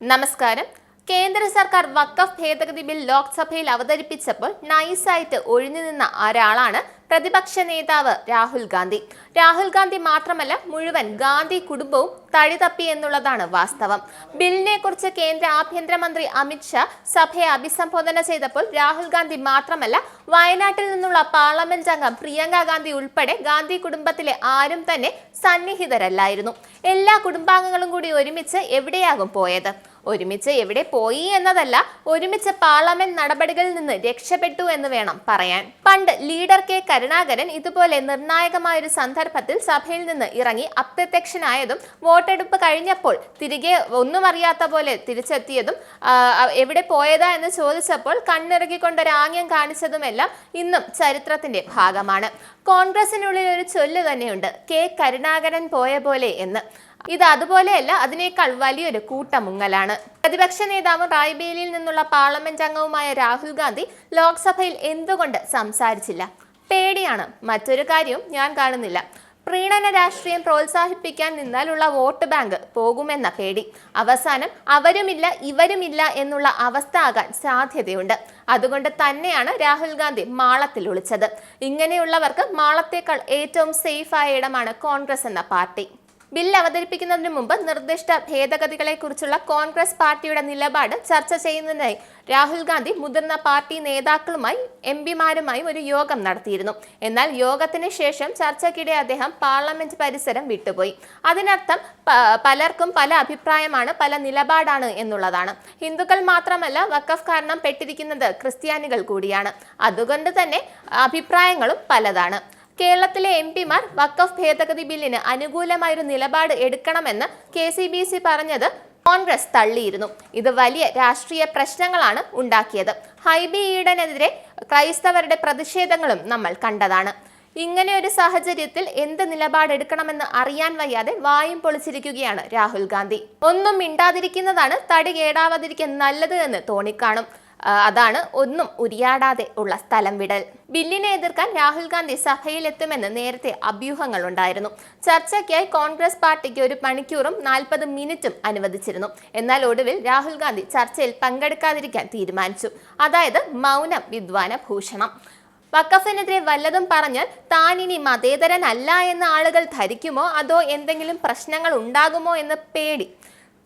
നമസ്കാരം. കേന്ദ്ര സർക്കാർ വഖഫ് ഭേദഗതി ബിൽ ലോക്സഭയിൽ അവതരിപ്പിച്ചപ്പോൾ നൈസായിട്ട് ഒഴിഞ്ഞു നിന്ന ഒരാളാണ് പ്രതിപക്ഷ നേതാവ് രാഹുൽ ഗാന്ധി. രാഹുൽ ഗാന്ധി മാത്രമല്ല, മുഴുവൻ ഗാന്ധി കുടുംബവും തഴിതപ്പി എന്നുള്ളതാണ് വാസ്തവം. ബില്ലിനെ കുറിച്ച് കേന്ദ്ര ആഭ്യന്തരമന്ത്രി അമിത് ഷാ സഭയെ അഭിസംബോധന ചെയ്തപ്പോൾ രാഹുൽ ഗാന്ധി മാത്രമല്ല, വയനാട്ടിൽ നിന്നുള്ള പാർലമെന്റ് അംഗം പ്രിയങ്ക ഗാന്ധി ഉൾപ്പെടെ ഗാന്ധി കുടുംബത്തിലെ ആരും തന്നെ സന്നിഹിതരല്ലായിരുന്നു. എല്ലാ കുടുംബാംഗങ്ങളും കൂടി ഒരുമിച്ച് എവിടെയാകും പോയത്? ഒരുമിച്ച് എവിടെ പോയി എന്നതല്ല, ഒരുമിച്ച് പാർലമെന്റ് നടപടികളിൽ നിന്ന് രക്ഷപ്പെട്ടു എന്ന് വേണം പറയാൻ. പണ്ട് ലീഡർ കെ കരുണാകരൻ ഇതുപോലെ നിർണായകമായൊരു സന്ദർഭത്തിൽ സഭയിൽ നിന്ന് ഇറങ്ങി അപ്രത്യക്ഷനായതും വോട്ടെടുപ്പ് കഴിഞ്ഞപ്പോൾ തിരികെ ഒന്നും അറിയാത്ത പോലെ തിരിച്ചെത്തിയതും എവിടെ പോയതാ എന്ന് ചോദിച്ചപ്പോൾ കണ്ണിറുകിക്കൊണ്ടൊരാംഗ്യം കാണിച്ചതുമെല്ലാം ഇന്നും ചരിത്രത്തിന്റെ ഭാഗമാണ്. കോൺഗ്രസിനുള്ളിൽ ഒരു ചൊല്ല് തന്നെയുണ്ട്, കെ കരുണാകരൻ പോയ പോലെ എന്ന്. ഇത് അതുപോലെയല്ല, അതിനേക്കാൾ വലിയൊരു കൂട്ടമുങ്ങലാണ്. പ്രതിപക്ഷ നേതാവും റായ്ബേലിയിൽ നിന്നുള്ള പാർലമെന്റ് അംഗവുമായ രാഹുൽ ഗാന്ധി ലോക്സഭയിൽ എന്തുകൊണ്ട് സംസാരിച്ചില്ല? പേടിയാണ്. മറ്റൊരു കാര്യവും ഞാൻ കാണുന്നില്ല. പ്രീണന രാഷ്ട്രീയം പ്രോത്സാഹിപ്പിക്കാൻ നിന്നാലുള്ള വോട്ട് ബാങ്ക് പോകുമെന്ന പേടി. അവസാനം അവരുമില്ല ഇവരുമില്ല എന്നുള്ള അവസ്ഥ ആകാൻ സാധ്യതയുണ്ട്. അതുകൊണ്ട് തന്നെയാണ് രാഹുൽ ഗാന്ധി മാളത്തിൽ ഒളിച്ചത്. ഇങ്ങനെയുള്ളവർക്ക് മാളത്തേക്കാൾ ഏറ്റവും സേഫായ ഇടമാണ് കോൺഗ്രസ് എന്ന പാർട്ടി. ബിൽ അവതരിപ്പിക്കുന്നതിന് മുമ്പ് നിർദ്ദിഷ്ട ഭേദഗതികളെ കുറിച്ചുള്ള കോൺഗ്രസ് പാർട്ടിയുടെ നിലപാട് ചർച്ച ചെയ്യുന്നതിനായി രാഹുൽ ഗാന്ധി മുതിർന്ന പാർട്ടി നേതാക്കളുമായി എംപിമാരുമായും ഒരു യോഗം നടത്തിയിരുന്നു. എന്നാൽ യോഗത്തിന് ശേഷം ചർച്ചയ്ക്കിടെ അദ്ദേഹം പാർലമെന്റ് പരിസരം വിട്ടുപോയി. അതിനർത്ഥം പലർക്കും പല അഭിപ്രായമാണ്, പല നിലപാടാണ് എന്നുള്ളതാണ്. ഹിന്ദുക്കൾ മാത്രമല്ല, വഖഫ് കാരണം പെട്ടിരിക്കുന്നത് ക്രിസ്ത്യാനികൾ കൂടിയാണ്. അതുകൊണ്ട് തന്നെ അഭിപ്രായങ്ങളും പലതാണ്. കേരളത്തിലെ എംപിമാർ വഖഫ് ഭേദഗതി ബില്ലിന് അനുകൂലമായൊരു നിലപാട് എടുക്കണമെന്ന് KCBC പറഞ്ഞത് കോൺഗ്രസ് തള്ളിയിരുന്നു. ഇത് വലിയ രാഷ്ട്രീയ പ്രശ്നങ്ങളാണ് ഉണ്ടാക്കിയത്. ഹൈബി ഈഡനെതിരെ ക്രൈസ്തവരുടെ പ്രതിഷേധങ്ങളും നമ്മൾ കണ്ടതാണ്. ഇങ്ങനെ ഒരു സാഹചര്യത്തിൽ എന്ത് നിലപാടെടുക്കണമെന്ന് അറിയാൻ വയ്യാതെ വായും പൊളിച്ചിരിക്കുകയാണ് രാഹുൽ ഗാന്ധി. ഒന്നും മിണ്ടാതിരിക്കുന്നതാണ് തടി കേടാവാതിരിക്കാൻ നല്ലത് എന്ന് തോന്നിക്കാണും. അതാണ് ഒന്നും ഉരിയാടാതെ ഉള്ള സ്ഥലം വിടൽ. ബില്ലിനെ എതിർക്കാൻ രാഹുൽ ഗാന്ധി സഭയിലെത്തുമെന്ന് നേരത്തെ അഭ്യൂഹങ്ങൾ ഉണ്ടായിരുന്നു. ചർച്ചയ്ക്കായി കോൺഗ്രസ് പാർട്ടിക്ക് 1 മണിക്കൂറും 40 മിനിറ്റും അനുവദിച്ചിരുന്നു. എന്നാൽ ഒടുവിൽ രാഹുൽ ഗാന്ധി ചർച്ചയിൽ പങ്കെടുക്കാതിരിക്കാൻ തീരുമാനിച്ചു. അതായത് മൗനം വിദ്വാന ഭൂഷണം. വഖഫിനെതിരെ വല്ലതും പറഞ്ഞാൽ താൻ ഇനി മതേതരനല്ല എന്ന് ആളുകൾ ധരിക്കുമോ, അതോ എന്തെങ്കിലും പ്രശ്നങ്ങൾ ഉണ്ടാകുമോ എന്ന് പേടി.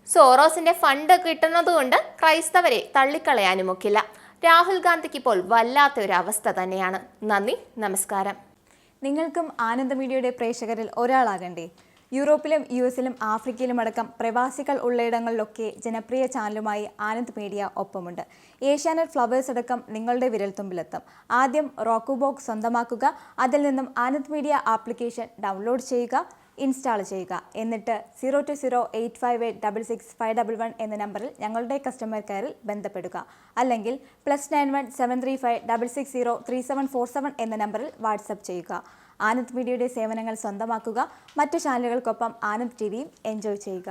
സോറോസിന്റെ ഫണ്ട് കിട്ടുന്നതുകൊണ്ട് ക്രൈസ്തവരെ തള്ളിക്കളയാനുമൊക്കില്ല. രാഹുൽ ഗാന്ധിക്ക് ഇപ്പോൾ വല്ലാത്ത ഒരു അവസ്ഥ തന്നെയാണ്. നന്ദി, നമസ്കാരം. നിങ്ങൾക്കും ആനന്ദ മീഡിയയുടെ പ്രേക്ഷകരിൽ ഒരാളാകണ്ടേ? യൂറോപ്പിലും US-ലും ആഫ്രിക്കയിലും അടക്കം പ്രവാസികൾ ഉള്ളയിടങ്ങളിലൊക്കെ ജനപ്രിയ ചാനലുമായി ആനന്ദ് മീഡിയ ഒപ്പമുണ്ട്. ഏഷ്യാനെറ്റ് ഫ്ലവേഴ്സ് അടക്കം നിങ്ങളുടെ വിരൽത്തുമ്പിലെത്തും. ആദ്യം റോക്കു ബോക്സ് സ്വന്തമാക്കുക. അതിൽ നിന്നും ആനന്ദ് മീഡിയ ആപ്ലിക്കേഷൻ ഡൗൺലോഡ് ചെയ്യുക, ഇൻസ്റ്റാൾ ചെയ്യുക. എന്നിട്ട് 02085866511 എന്ന നമ്പറിൽ ഞങ്ങളുടെ കസ്റ്റമർ കെയറിൽ ബന്ധപ്പെടുക. അല്ലെങ്കിൽ +91 735 660 3747 എന്ന നമ്പറിൽ വാട്സപ്പ് ചെയ്യുക. ആനന്ദ് മീഡിയയുടെ സേവനങ്ങൾ സ്വന്തമാക്കുക. മറ്റു ചാനലുകൾക്കൊപ്പം ആനന്ദ് TVയും എൻജോയ് ചെയ്യുക.